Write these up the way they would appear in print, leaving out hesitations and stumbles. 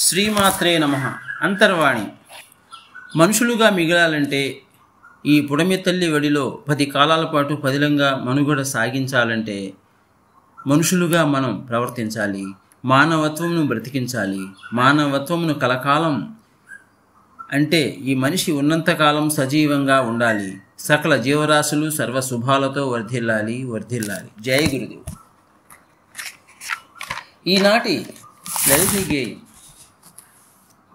శ్రీమాత్రే నమః. అంతర్వాణి. మనుషులుగా మిగలాలంటే, ఈ పుడమి తల్లి వడిలో 10 కాలాల పాటు పదిలంగా మనుగడ సాగించాలంటే మనుషులుగా మనం ప్రవర్తించాలి. మానవత్వమును బ్రతికించాలి. మానవత్వమును కలకాలం అంటే ఈ మనిషి ఉన్నంతకాలం సజీవంగా ఉండాలి. సకల జీవరాశులు సర్వశుభాలతో వర్ధిల్లాలి. జై గురుదేవ్. ఈనాటి లలిత గేయం.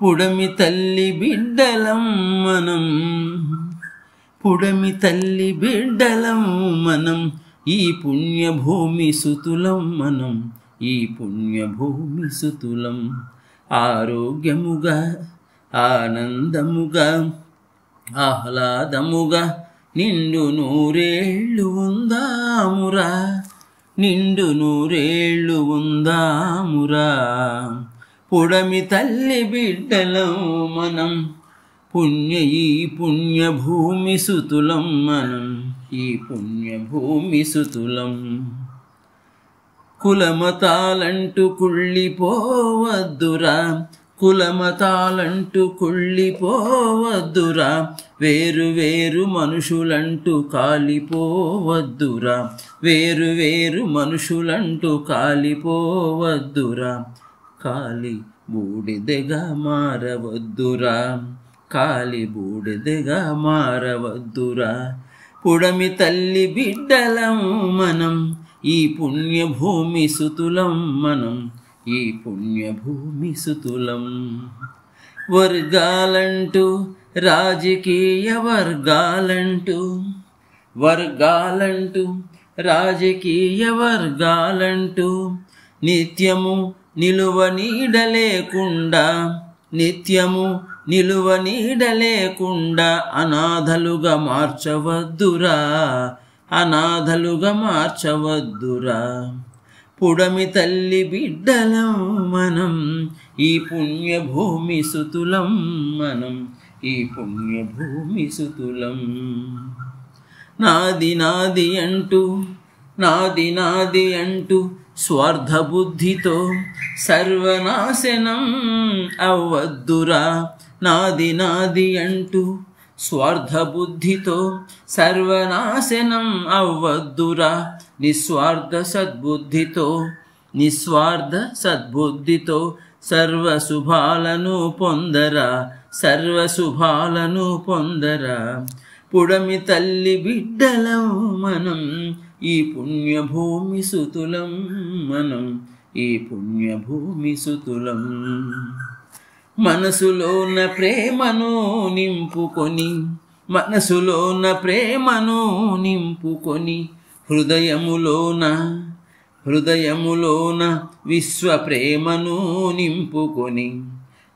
పుడమి తల్లి బిడ్డలం మనం, పుడమి తల్లి బిడ్డలం మనం, ఈ పుణ్యభూమి సుతులం మనం, ఈ పుణ్యభూమి సుతులం. ఆరోగ్యముగా, ఆనందముగా, ఆహ్లాదముగా నిండు నూరేళ్ళు ఉందామురా, నిండు నూరేళ్ళు ఉందామురా. పుడమి తల్లి బిడ్డలం మనం, ఈ పుణ్యభూమి సుతులం మనం, ఈ పుణ్యభూమి సుతులం. కులమతాలంటూ కుళ్ళిపోవద్దురా, కులమతాలంటూ కుళ్ళిపోవద్దురా, వేరు వేరు మనుషులంటూ కాలిపోవద్దురా, వేరు వేరు మనుషులంటూ కాలిపోవద్దురా. కాలి బూడిదగా మారవద్దురా, కాలి బూడిదగా మారవద్దురా. పుడమి తల్లి బిడ్డలం మనం, ఈ పుణ్యభూమి సుతులం మనం, ఈ పుణ్యభూమి సుతులం. వర్గాలంటూ, రాజకీయ వర్గాలంటూ, వర్గాలంటూ, రాజకీయ వర్గాలంటూ, నిత్యము నిలువ నీడ లేకుండా, నిత్యము నిలువ నీడ లేకుండా అనాథలుగా మార్చవద్దురా, అనాథలుగా మార్చవద్దురా. పుడమి తల్లి బిడ్డలం మనం, ఈ పుణ్యభూమి సుతులం మనం, ఈ పుణ్యభూమి సుతులం. నాది నాది అంటూ, నాది నాది అంటూ స్వార్థ బుద్ధితో సర్వనాశనం అవ్వద్దురా. నాది నాది అంటూ స్వార్థ బుద్ధితో సర్వనాశనం అవ్వద్దురా. నిస్వార్థ సద్బుద్ధితో, నిస్వార్థ సద్బుద్ధితో సర్వశుభాలను పొందరా, సర్వశుభాలను పొందరా. పుడమి తల్లి బిడ్డలం మనం, ఈ పుణ్యభూమి సుతులం మనం, ఈ పుణ్యభూమి సుతులం. మనసులోన ప్రేమను నింపుకొని, మనసులోన ప్రేమను నింపుకొని, హృదయములోన, హృదయములోన విశ్వ ప్రేమను నింపుకొని,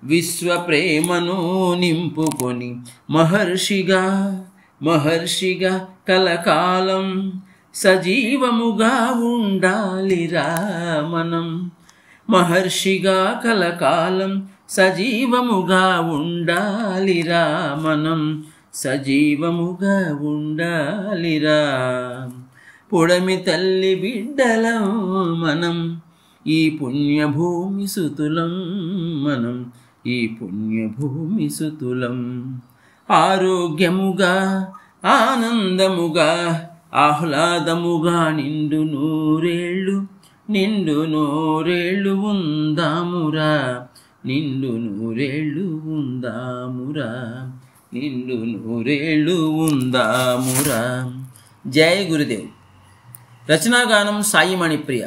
విశ్వ ప్రేమను నింపుకొని, మహర్షిగా, మహర్షిగా కలకాలం సజీవముగా ఉండాలిరా మనం. మహర్షిగా కలకాలం సజీవముగా ఉండాలిరా మనం, సజీవముగా ఉండాలిరా. పుడమి తల్లి బిడ్డలం మనం, ఈ పుణ్యభూమి సుతులం మనం, ఈ పుణ్యభూమి సుతులం. ఆరోగ్యముగా, ఆనందముగా, ఆహ్లాదముగా నిండు నూరేళ్ళు, నిండు నూరేళ్ళు ఉందామురా, నిండు నూరేళ్ళు ఉందామురా, నిండు నూరేళ్ళు ఉందామురా. జై గురుదేవ్. రచనాగానం సాయి మణిప్రియ.